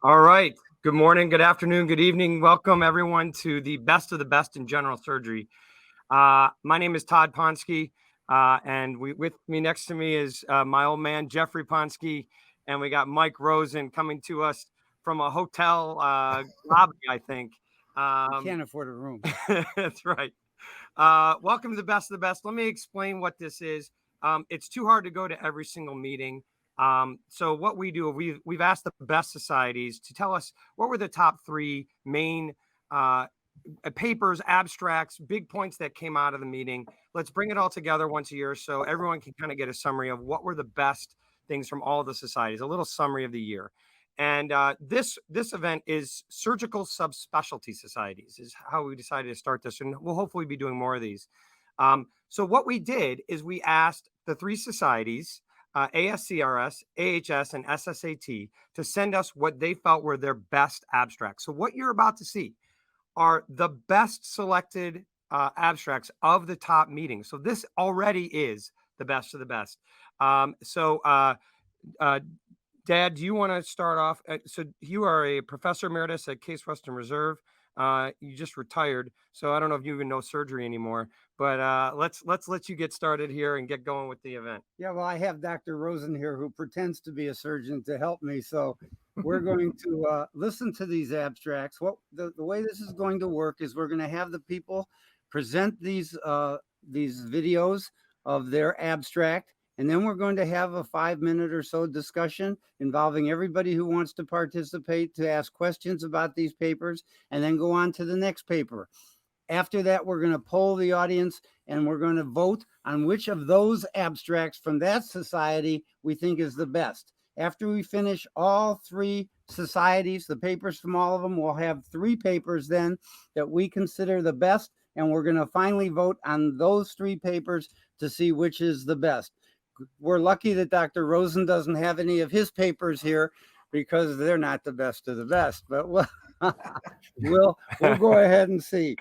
All right. Good morning, good afternoon, good evening. Welcome, everyone, to the best of the best in general surgery. My name is Todd Ponsky, and with me next to me is my old man, Jeffrey Ponsky, and we got Mike Rosen coming to us from a hotel lobby, I think. You can't afford a room. That's right. Welcome to the best of the best. Let me explain what this is. It's too hard to go to every single meeting. So what we do, we've asked the best societies to tell us what were the top three main papers, abstracts, big points that came out of the meeting. Let's bring it all together once a year so everyone can kind of get a summary of what were the best things from all the societies, a little summary of the year. And this event is surgical subspecialty societies is how we decided to start this, and we'll hopefully be doing more of these. So what we did is we asked the three societies, ASCRS, AHS, and SSAT, to send us what they felt were their best abstracts. So what you're about to see are the best selected abstracts of the top meetings. So this already is the best of the best. Dad, do you want to start off? So you are a professor emeritus at Case Western Reserve. You just retired, so I don't know if you even know surgery anymore. But let's let you get started here and get going with the event. Yeah, well, I have Dr. Rosen here who pretends to be a surgeon to help me. So we're going to listen to these abstracts. What the way this is going to work is we're going to have the people present these videos of their abstract, and then we're going to have a 5-minute or so discussion involving everybody who wants to participate to ask questions about these papers, and then go on to the next paper. After that, we're going to poll the audience and we're going to vote on which of those abstracts from that society we think is the best. After we finish all three societies, the papers from all of them, we'll have 3 papers then that we consider the best, and we're going to finally vote on those 3 papers to see which is the best. We're lucky that Dr. Rosen doesn't have any of his papers here because they're not the best of the best, but we'll go ahead and see.